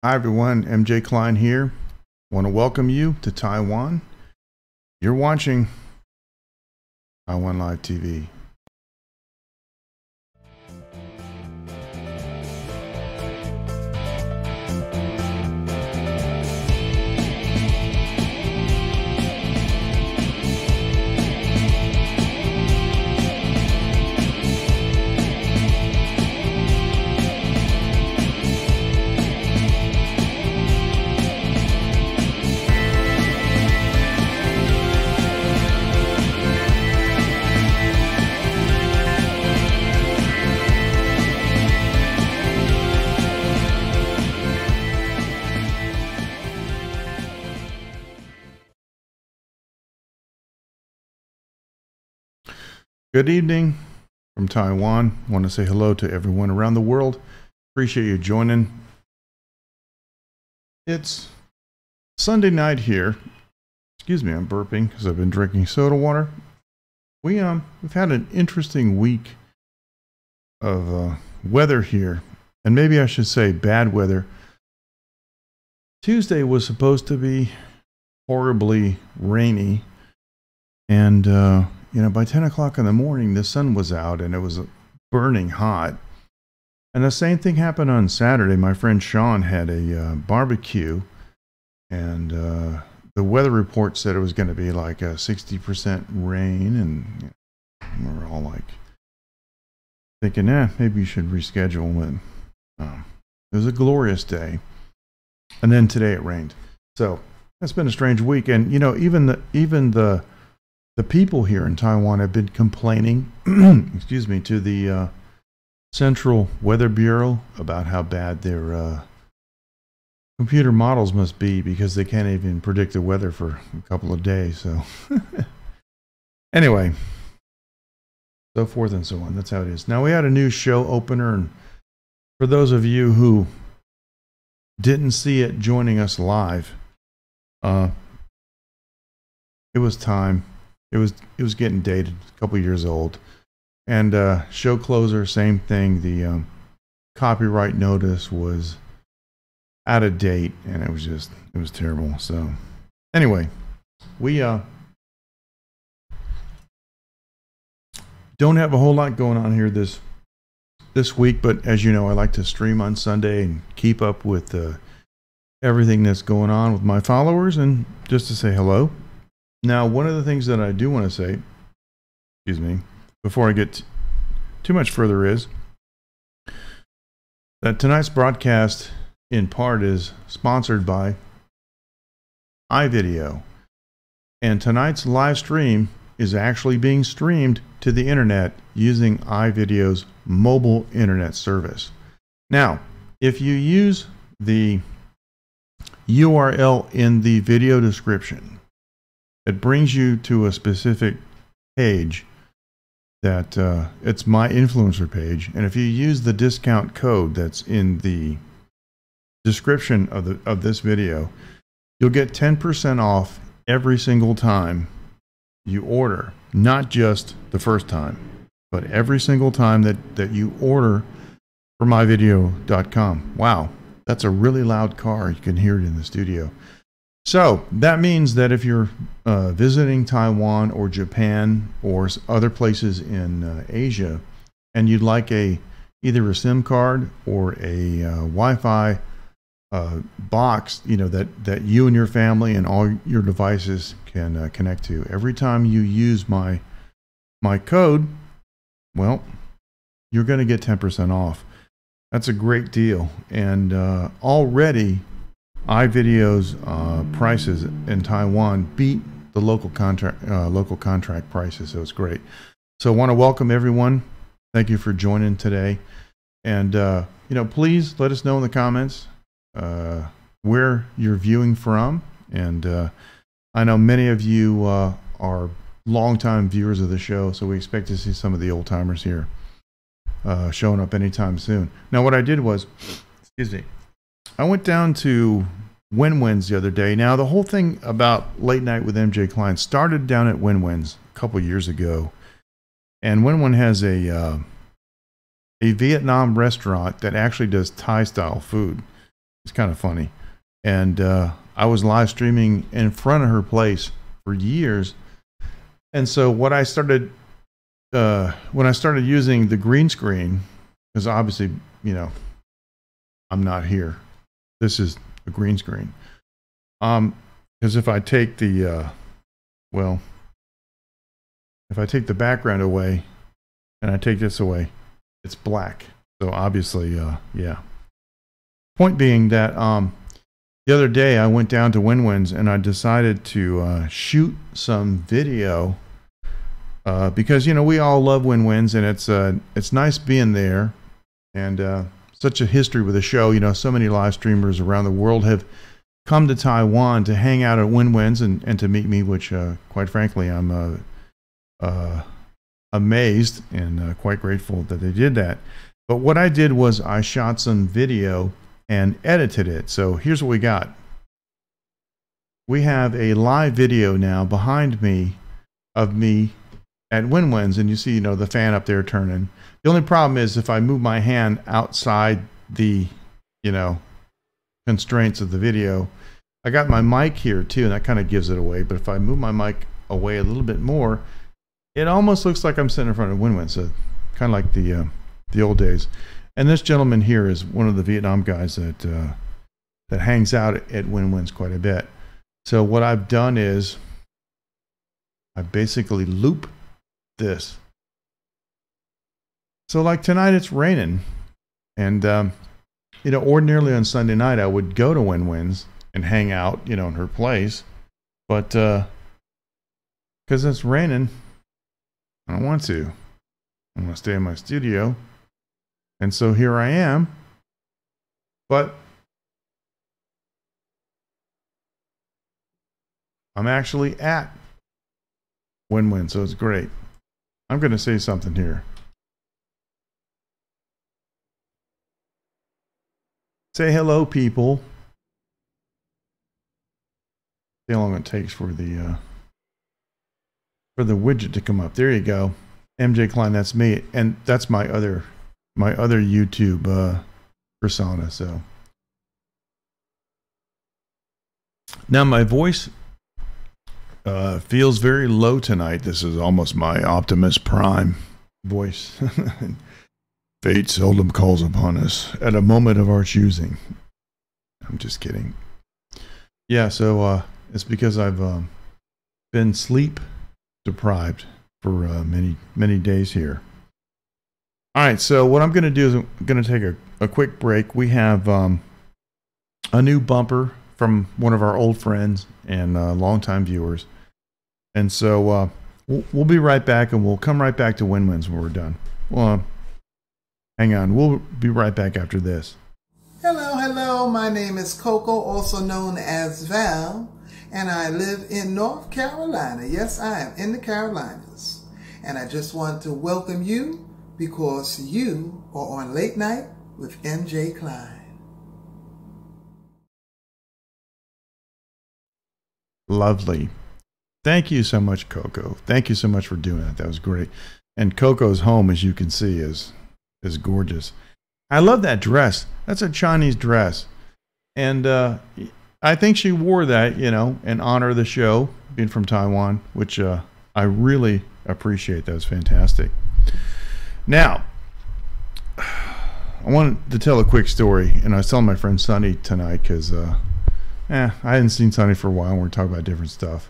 Hi everyone, MJ Klein here. Want to welcome you to Taiwan. You're watching Taiwan Live TV. Good evening from Taiwan. Want to say hello to everyone around the world. Appreciate you joining. It's Sunday night here. Excuse me, I'm burping because I've been drinking soda water. We've had an interesting week of weather here, and maybe I should say bad weather. Tuesday was supposed to be horribly rainy, and by 10 o'clock in the morning, the sun was out and it was burning hot. And the same thing happened on Saturday. My friend Sean had a barbecue, and the weather report said it was going to be like a 60% rain, and we were all like thinking, maybe you should reschedule. It was a glorious day. And then today it rained. So it's been a strange week. And, even the people here in Taiwan have been complaining, excuse me, to the Central Weather Bureau about how bad their computer models must be because they can't even predict the weather for a couple of days. So anyway, so forth and so on. That's how it is. Now, we had a new show opener, and for those of you who didn't see it joining us live, it was time. It was getting dated, a couple years old. And show closer, same thing. The copyright notice was out of date, and it was terrible. So anyway, we don't have a whole lot going on here this week, but as you know, I like to stream on Sunday and keep up with everything that's going on with my followers, and just to say hello. Now, one of the things that I do want to say, excuse me, before I get too much further, is that tonight's broadcast in part is sponsored by iVideo. And tonight's live stream is actually being streamed to the internet using iVideo's mobile internet service. Now, if you use the URL in the video description, it brings you to a specific page that it's my influencer page, and if you use the discount code that's in the description of this video, you'll get 10% off every single time you order. Not just the first time, but every single time that you order from myvideo.com. Wow, that's a really loud car. You can hear it in the studio. So that means that if you're visiting Taiwan or Japan or other places in Asia, and you'd like either a SIM card or a Wi-Fi box, that you and your family and all your devices can connect to, every time you use my code, well, you're going to get 10% off. That's a great deal, and already iVideo's prices in Taiwan beat the local contract prices, so it's great. So I want to welcome everyone. Thank you for joining today, and please let us know in the comments where you're viewing from. And I know many of you are longtime viewers of the show, so we expect to see some of the old timers here showing up anytime soon. Now, what I did was, excuse me, I went down to Win-Win's the other day. Now, the whole thing about Late Night with MJ Klein started down at Win-Win's a couple years ago. And Win-Win has a Vietnam restaurant that actually does Thai-style food. It's kind of funny. And I was live streaming in front of her place for years. And so what I started, when I started using the green screen, because obviously, you know, I'm not here. This is a green screen. Because if I take the, if I take the background away and I take this away, it's black. So obviously, yeah. Point being that the other day I went down to Win-Win's and I decided to shoot some video because, you know, we all love Win-Win's, and it's nice being there, and such a history with the show. You know, so many live streamers around the world have come to Taiwan to hang out at Win-Win's and to meet me, which quite frankly I'm amazed and quite grateful that they did that. But what I did was I shot some video and edited it. So here's what we got. We have a live video now behind me of me at Win-Win's, and you see, you know, the fan up there turning. The only problem is if I move my hand outside the, you know, constraints of the video. I got my mic here too, and that kind of gives it away. But if I move my mic away a little bit more, it almost looks like I'm sitting in front of Win-Win. So kind of like the old days. And this gentleman here is one of the Vietnam guys that that hangs out at Win-Win's quite a bit. So what I've done is I basically loop this. So like tonight it's raining, and you know, ordinarily on Sunday night I would go to Win-Win's and hang out, you know, in her place, but because it's raining, I don't want to. I'm going to stay in my studio. And so here I am. But I'm actually at Win-Win, so it's great. I'm going to say something here. Say hello, people. See how long it takes for the widget to come up. There you go. MJ Klein, that's me, and that's my other YouTube persona. So now my voice feels very low tonight. This is almost my Optimus Prime voice. Fate seldom calls upon us at a moment of our choosing. I'm just kidding. Yeah, so it's because I've been sleep deprived for many days here. All right, so what I'm going to do is I'm going to take a quick break. We have a new bumper from one of our old friends and longtime viewers. And so we'll be right back, and we'll come right back to Win-Win's when we're done. Well, hang on. We'll be right back after this. Hello. My name is Coco, also known as Val, and I live in North Carolina. Yes, I am in the Carolinas. And I just want to welcome you because you are on Late Night with MJ Klein. Lovely. Thank you so much, Coco. Thank you so much for doing that. That was great. And Coco's home, as you can see, is gorgeous. I love that dress. That's a Chinese dress. And I think she wore that, you know, in honor of the show, being from Taiwan, which I really appreciate. That was fantastic. Now, I wanted to tell a quick story, and I was telling my friend Sonny tonight because I hadn't seen Sonny for a while, and we're talking about different stuff.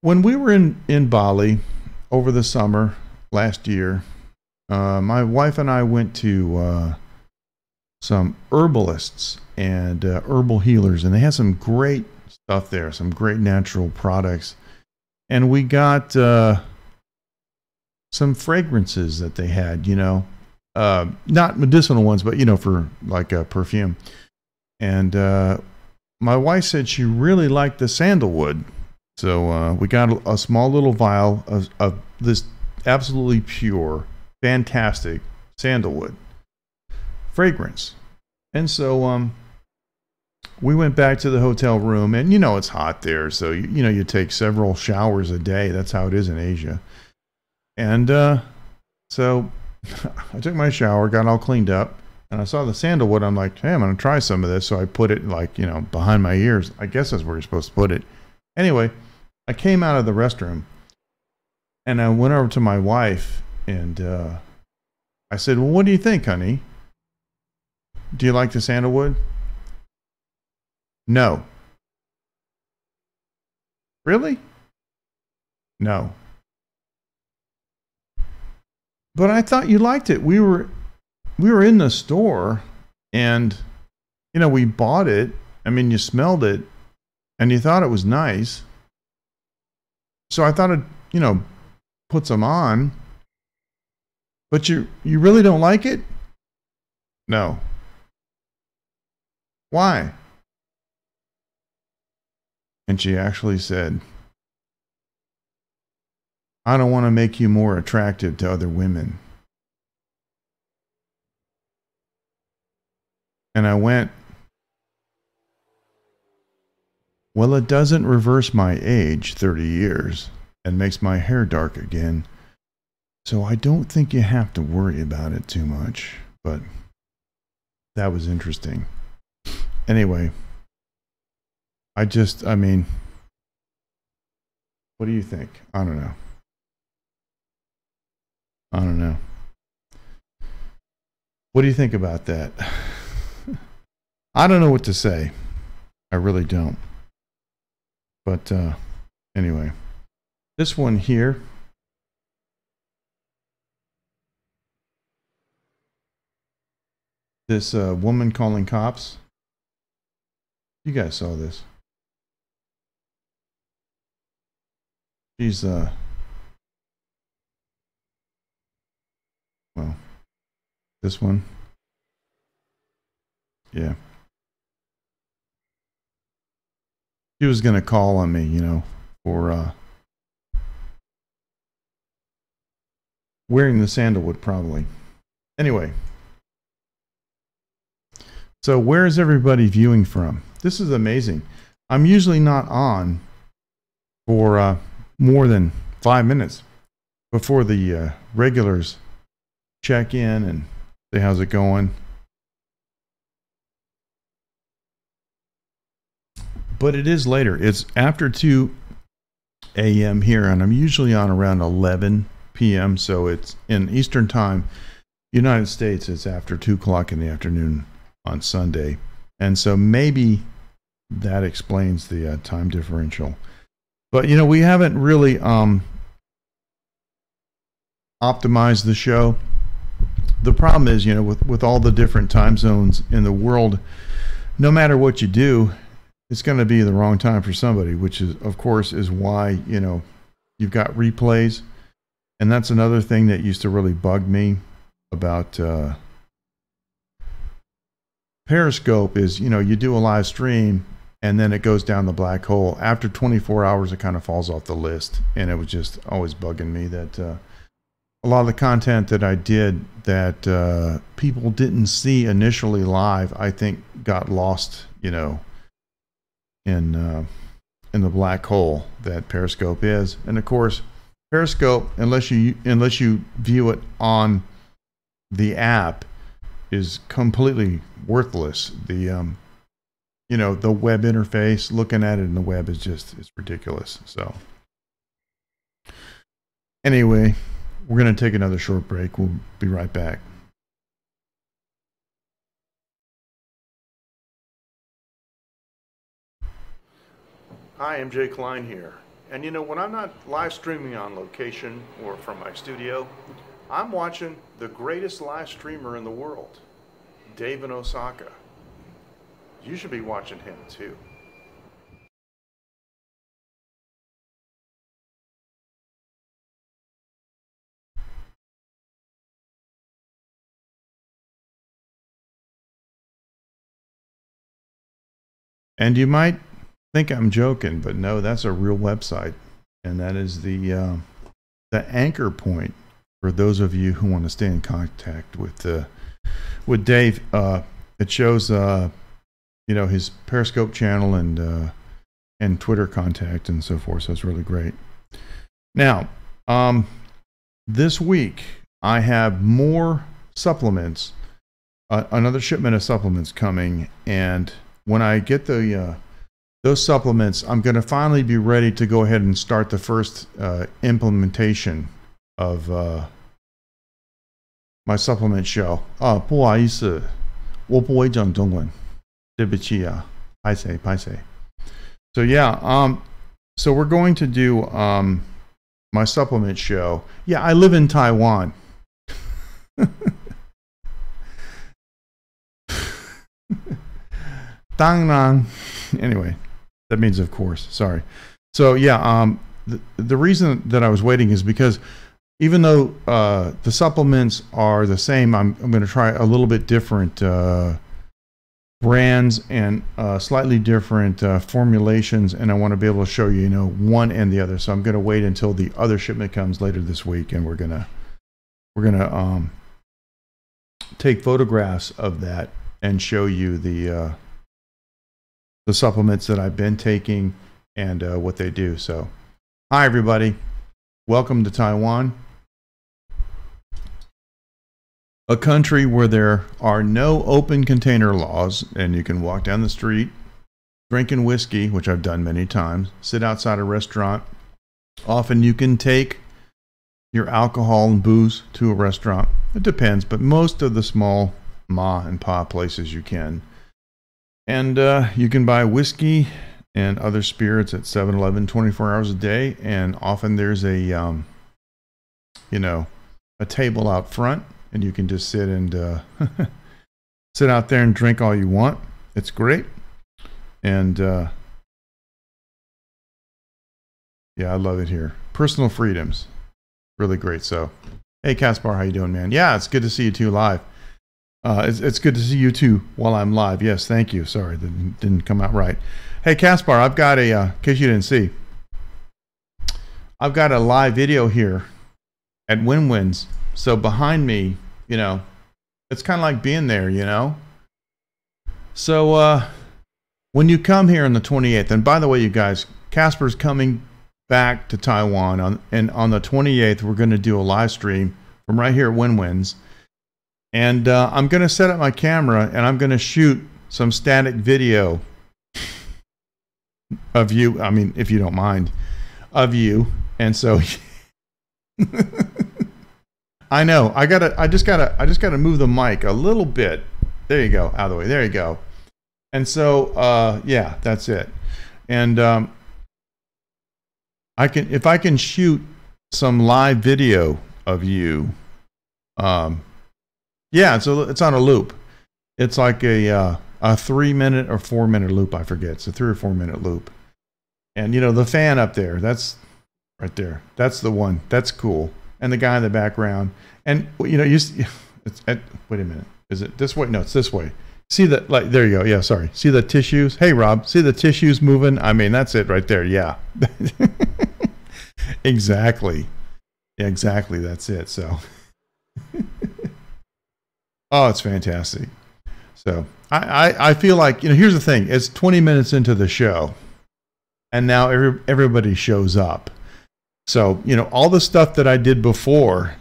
When we were in Bali over the summer last year, my wife and I went to some herbalists and herbal healers, and they had some great stuff there, some great natural products. And we got some fragrances that they had, you know, not medicinal ones, but, you know, for like a perfume. And my wife said she really liked the sandalwood. So we got a small little vial of this absolutely pure, fantastic sandalwood fragrance. And so we went back to the hotel room, and you know it's hot there, so you know you take several showers a day. That's how it is in Asia. And so I took my shower, got all cleaned up, And I saw the sandalwood. I'm like, hey, I'm going to try some of this. So I put it like, you know, behind my ears. I guess that's where you're supposed to put it. Anyway, I came out of the restroom and I went over to my wife and I said, well, what do you think, honey? Do you like the sandalwood? No. Really? No. But I thought you liked it. We were in the store and, you know, we bought it. I mean, you smelled it and you thought it was nice. So I thought I'd, you know, put some on. But you really don't like it? No. Why? And she actually said, I don't want to make you more attractive to other women. And I went, well, it doesn't reverse my age 30 years and makes my hair dark again. So I don't think you have to worry about it too much. But that was interesting. Anyway, I mean, what do you think? I don't know. What do you think about that? I don't know what to say. I really don't. But anyway, this one here. This woman calling cops. You guys saw this. She's well, this one. Yeah. She was gonna call on me, you know, for wearing the sandalwood probably. Anyway. So where is everybody viewing from? This is amazing. I'm usually not on for more than 5 minutes before the regulars check in and say how's it going. But it is later. It's after 2 a.m. here, and I'm usually on around 11 p.m. So it's in Eastern Time, United States. It's after 2 o'clock in the afternoon on Sunday, and so maybe that explains the time differential. But you know, we haven't really optimized the show. The problem is, you know, with all the different time zones in the world, no matter what you do, it's going to be the wrong time for somebody, which is, of course, is why, you know, you've got replays. And that's another thing that used to really bug me about Periscope is, you know, you do a live stream and then it goes down the black hole. After 24 hours, it kind of falls off the list. And it was just always bugging me that a lot of the content that I did that people didn't see initially live, I think got lost, you know, in the black hole that Periscope is. And of course, Periscope, unless you view it on the app, is completely worthless. The you know, the web interface, looking at it in the web is just, it's ridiculous. So anyway, we're going to take another short break. We'll be right back. Hi, I'm Jay Klein here. And you know, when I'm not live streaming on location or from my studio, I'm watching the greatest live streamer in the world, Dave in Osaka. You should be watching him too. And you might think I'm joking, but no, that's a real website. And that is the anchor point for those of you who want to stay in contact with Dave. It shows you know, his Periscope channel and Twitter contact and so forth. So it's really great. Now, this week I have more supplements another shipment of supplements coming, and when I get the those supplements, I'm going to finally be ready to go ahead and start the first implementation of my supplement show. 不好意思，我不会讲中文，对不起啊，拍谁拍谁。So yeah, so we're going to do my supplement show. Yeah, I live in Taiwan. Anyway, that means of course. Sorry. So yeah, the reason that I was waiting is because even though the supplements are the same, I'm going to try a little bit different brands and slightly different formulations, and I want to be able to show you, one and the other. So I'm going to wait until the other shipment comes later this week, and we're gonna take photographs of that and show you the supplements that I've been taking and what they do. So, hi everybody, welcome to Taiwan, a country where there are no open container laws, and you can walk down the street drinking whiskey, which I've done many times, sit outside a restaurant. Often you can take your alcohol and booze to a restaurant. It depends, but most of the small ma and pa places you can. And you can buy whiskey and other spirits at 7-Eleven 24 hours a day, and often there's a a table out front, and you can just sit and sit out there and drink all you want. It's great. And yeah, I love it here. Personal freedoms, really great. So, hey Caspar, how you doing, man? Yeah, it's good to see you too live. It's good to see you too while I'm live. Yes, thank you. Sorry, that didn't come out right. Hey Caspar, I've got a, in case you didn't see, I've got a live video here at Win-Win's. So behind me, it's kind of like being there, So when you come here on the 28th, and by the way, you guys, Casper's coming back to Taiwan, and on the 28th, we're going to do a live stream from right here at Win-Win's. And I'm going to set up my camera, and I'm going to shoot some static video of you. I mean, if you don't mind, of you. And so I know I just gotta move the mic a little bit. There you go, out of the way. There you go. And so yeah, that's it. And if I can shoot some live video of you. Yeah, so it's on a loop. It's like a 3-minute or 4-minute loop. I forget. It's a 3 or 4 minute loop. And the fan up there, that's right there. That's the one. That's cool. And the guy in the background. And wait a minute. Is it this way? No, it's this way. See that? Like, there you go. Yeah, sorry. See the tissues? Hey, Rob. See the tissues moving? I mean, that's it right there. Yeah. Exactly. Yeah, exactly. That's it. So. Oh, it's fantastic. So I feel like, here's the thing. It's 20 minutes into the show, and now everybody shows up. So, all the stuff that I did before,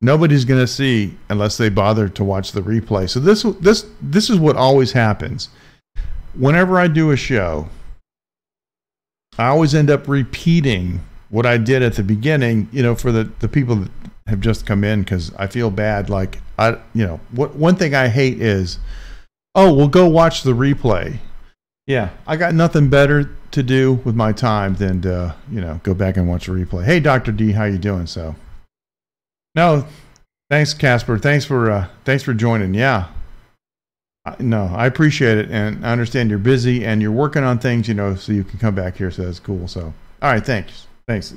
nobody's going to see unless they bother to watch the replay. So this is what always happens. Whenever I do a show, I always end up repeating what I did at the beginning, for the people that have just come in, because I feel bad. Like, one thing I hate is, oh, we'll go watch the replay. Yeah, I got nothing better to do with my time than to, go back and watch the replay. Hey, Dr. D, how you doing? So, no, thanks, Casper. Thanks for joining. Yeah, no, I appreciate it, and I understand you're busy and you're working on things, so you can come back here. So that's cool. So, all right, thanks.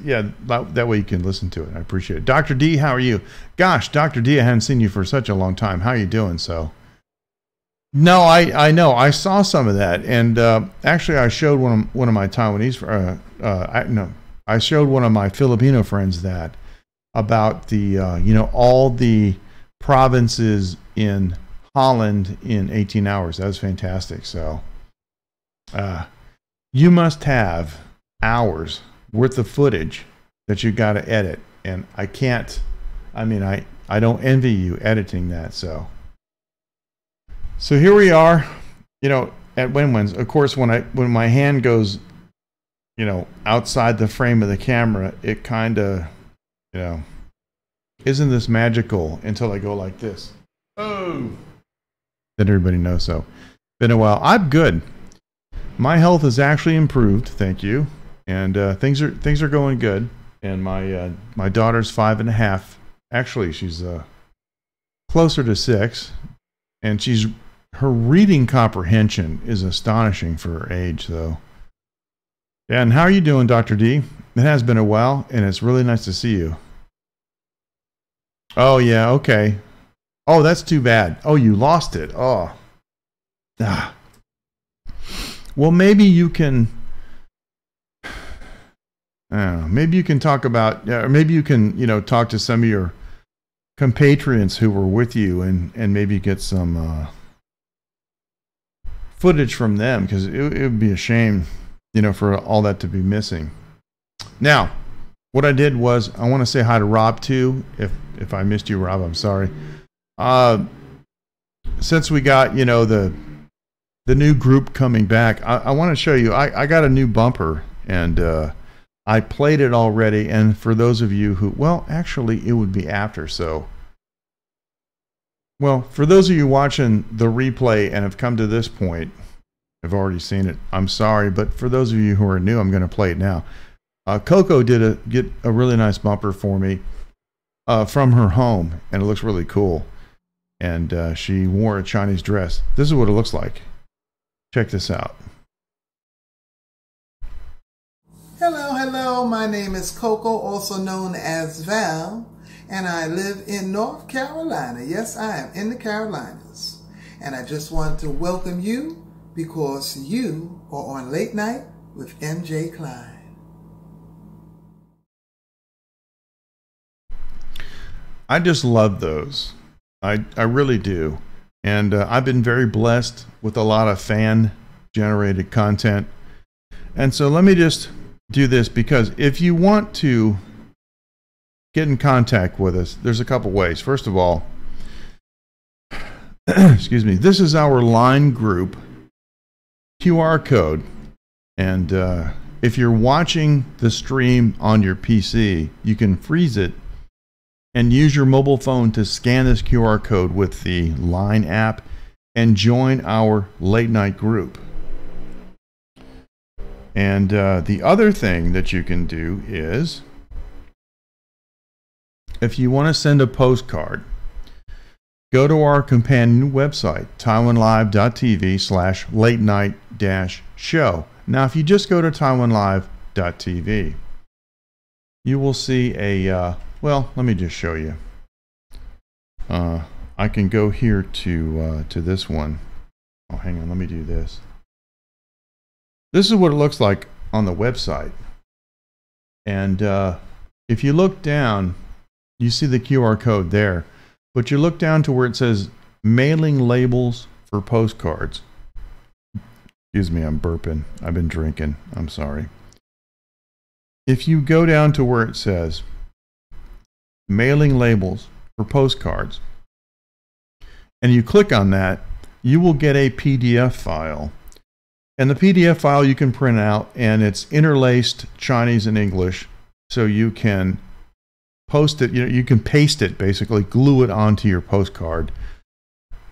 Yeah, that way you can listen to it. I appreciate it. Dr. D, how are you? Gosh, Dr. D, I haven't seen you for such a long time. How are you doing? So, no, I know. I saw some of that, and actually, I showed one of my Taiwanese. I showed one of my Filipino friends that about the all the provinces in Holland in 18 hours. That was fantastic. So, you must have hours worth of footage that you got to edit, and I can't. I mean, I don't envy you editing that. So, So here we are, at Win-Wins. Of course, when my hand goes, outside the frame of the camera, it kind of, isn't this magical until I go like this. Oh, that everybody knows. So, been a while. I'm good. My health has actually improved, thank you, and things are going good. And my daughter's 5.5. Actually, she's closer to 6, and her reading comprehension is astonishing for her age, though. Yeah, and how are you doing, Dr. D? It has been a while, and it's really nice to see you. Oh, yeah, okay. Oh, that's too bad. Oh, you lost it. Oh. Ah. Well, maybe you can... maybe you can talk about... or maybe you can, talk to some of your compatriots who were with you and maybe get some footage from them, because it would be a shame, for all that to be missing. Now, what I did was, I want to say hi to Rob too. If I missed you, Rob, I'm sorry. Since we got, the new group coming back, I want to show you, I got a new bumper, and I played it already. And for those of you who, well, actually it would be after, so. Well, for those of you watching the replay and have come to this point, I've already seen it. I'm sorry, but for those of you who are new, I'm going to play it now. Coco did get a really nice bumper for me from her home, and it looks really cool. And she wore a Chinese dress. This is what it looks like. Check this out. Hello, my name is Coco, also known as Val, and I live in North Carolina. Yes, I am in the Carolinas. And I just want to welcome you because you are on Late Night with MJ Klein. I just love those. I really do. And I've been very blessed with a lot of fan-generated content. And so let me just do this, because if you want to get in contact with us, there's a couple ways. First of all, excuse me, this is our line group QR code. And if you're watching the stream on your PC, you can freeze it and use your mobile phone to scan this QR code with the Line app and join our late night group. And the other thing that you can do is, if you want to send a postcard, go to our companion website, taiwanlive.tv/late-night-show. Now, if you just go to taiwanlive.tv, you will see a, well, let me just show you. I can go here to this one. Oh, hang on, let me do this. This is what it looks like on the website. And if you look down, you see the QR code there. But you look down to where it says mailing labels for postcards. Excuse me, I'm burping. I've been drinking. I'm sorry. If you go down to where it says mailing labels for postcards, and you click on that, you will get a PDF file. And the PDF file you can print out, and it's interlaced Chinese and English, so you can post it, you can paste it, basically glue it onto your postcard,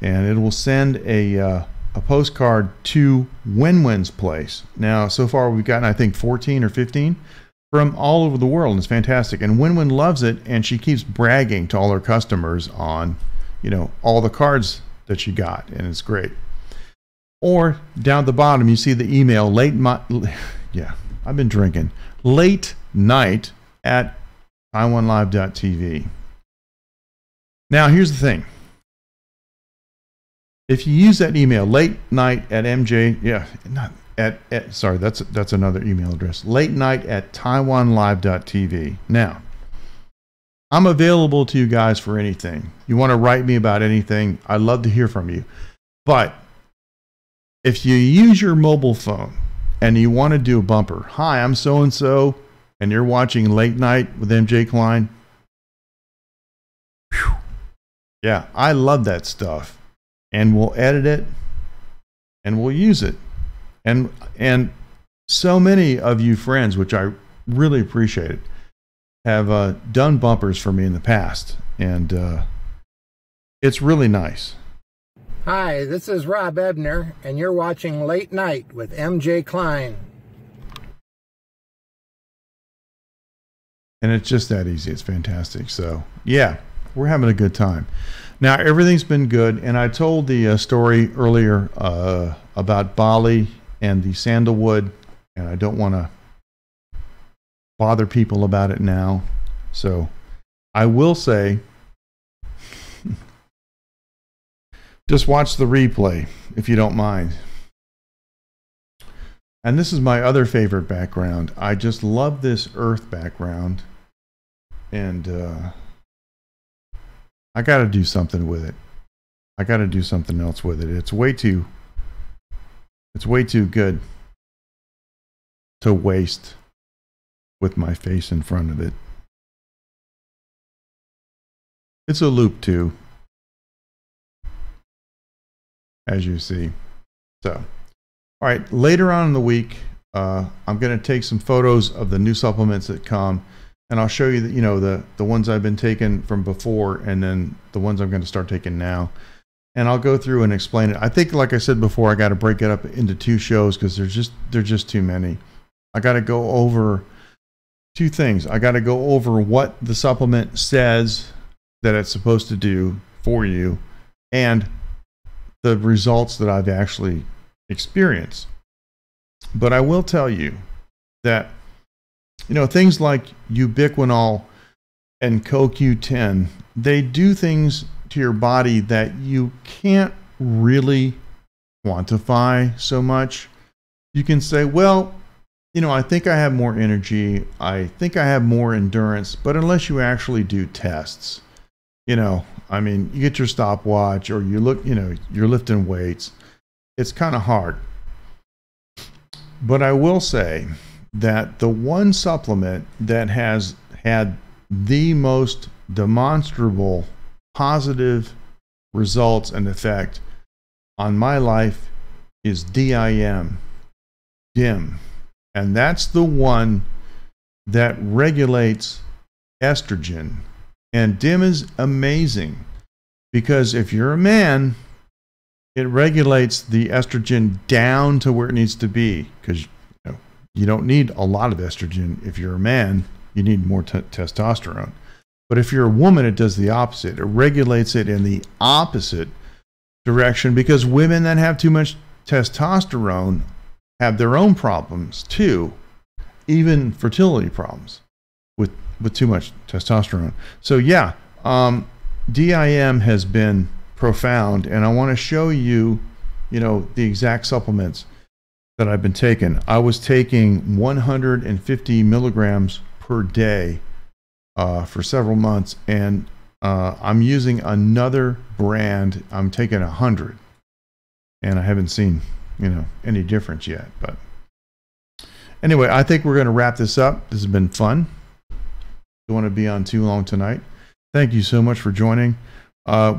and it will send a postcard to Win-Win's place. Now, so far we've gotten, I think, 14 or 15 from all over the world, and it's fantastic. And Win-Win loves it, and she keeps bragging to all her customers on, all the cards that she got, and it's great. Or down at the bottom, you see the email, yeah, I've been drinking, late night at taiwanlive.tv. Now, here's the thing. If you use that email, late night at MJ, yeah, not at sorry, that's another email address, late night at taiwanlive.tv. Now, I'm available to you guys for anything. You want to write me about anything, I'd love to hear from you. But if you use your mobile phone and you want to do a bumper, hi, I'm so-and-so, and you're watching Late Night with MJ Klein. Whew. Yeah, I love that stuff. and we'll edit it and we'll use it. And so many of you friends, which I really appreciate it, have done bumpers for me in the past, and it's really nice. Hi, this is Rob Ebner, and you're watching Late Night with MJ Klein. And it's just that easy. It's fantastic. So, yeah, we're having a good time. Now, everything's been good, and I told the story earlier about Bali and the sandalwood, and I don't want to bother people about it now. So, I will say, just watch the replay if you don't mind. And this is my other favorite background. I just love this earth background. And I got to do something with it. I got to do something else with it. It's way too good to waste with my face in front of it. It's a loop too, as you see. So, all right, later on in the week, I'm going to take some photos of the new supplements that come, and I'll show you that, you know, the ones I've been taking from before, and then the ones I'm going to start taking now. And I'll go through and explain it. I think, like I said before, I got to break it up into 2 shows because there's just too many. I got to go over 2 things. I got to go over what the supplement says that it's supposed to do for you, and the results that I've actually experienced. But I will tell you that, you know, things like ubiquinol and CoQ10, they do things to your body that you can't really quantify so much. You can say, well, you know, I think I have more energy, I think I have more endurance, but unless you actually do tests, you know, I mean, you get your stopwatch or you look, you know, you're lifting weights, it's kind of hard. But I will say that the one supplement that has had the most demonstrable positive results and effect on my life is DIM. And that's the one that regulates estrogen. And DIM is amazing because if you're a man, it regulates the estrogen down to where it needs to be, because you don't need a lot of estrogen. If you're a man, you need more testosterone. But if you're a woman, it does the opposite. It regulates it in the opposite direction, because women that have too much testosterone have their own problems too, even fertility problems with too much testosterone. So yeah, DIM has been profound, and I want to show you, you know, the exact supplements that I've been taking. I was taking 150 milligrams per day for several months, and I'm using another brand. I'm taking 100, and I haven't seen, you know, any difference yet. But anyway, I think we're going to wrap this up. This has been fun. Don't want to be on too long tonight. Thank you so much for joining.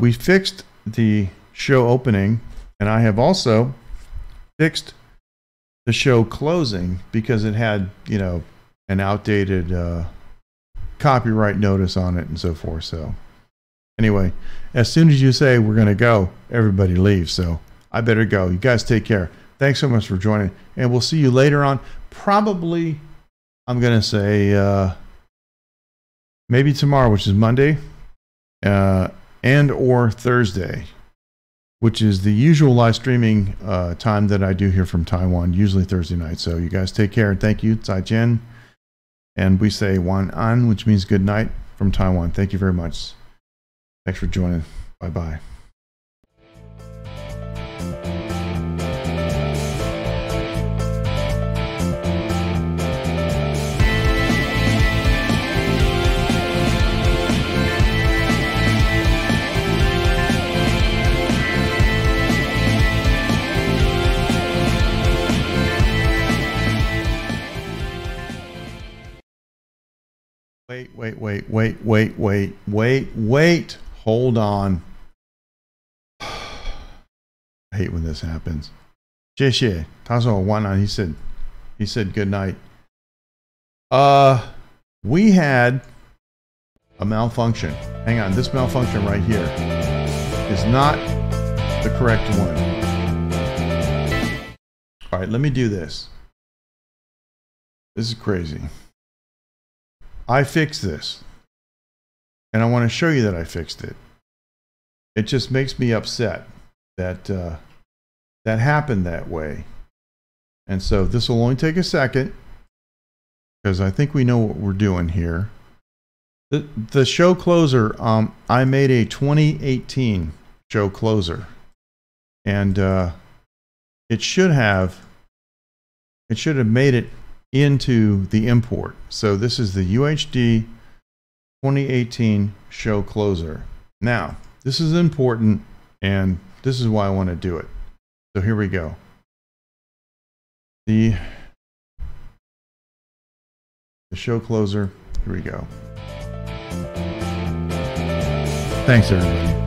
We fixed the show opening, and I have also fixed the show closing because it had, you know, an outdated copyright notice on it and so forth. So anyway, as soon as you say we're going to go, everybody leaves. So I better go. You guys take care. Thanks so much for joining, and we'll see you later on. Probably, I'm going to say maybe tomorrow, which is Monday, and or Thursday, which is the usual live streaming time that I do here from Taiwan, usually Thursday night. So you guys take care, and thank you. Zai Jian. And we say Wan An, which means good night from Taiwan. Thank you very much. Thanks for joining. Bye-bye. Wait. Hold on. I hate when this happens. 谢谢，他说晚安. He said good night. We had a malfunction. Hang on, this malfunction right here is not the correct one. All right, let me do this. This is crazy. I fixed this, and I want to show you that I fixed it. It just makes me upset that that happened that way. And so this will only take a second, because I think we know what we're doing here. The show closer, I made a 2018 show closer, and it should have made it into the import. So this is the UHD 2018 show closer. Now, this is important, and this is why I want to do it. So here we go. The show closer. Here we go. Thanks, everybody.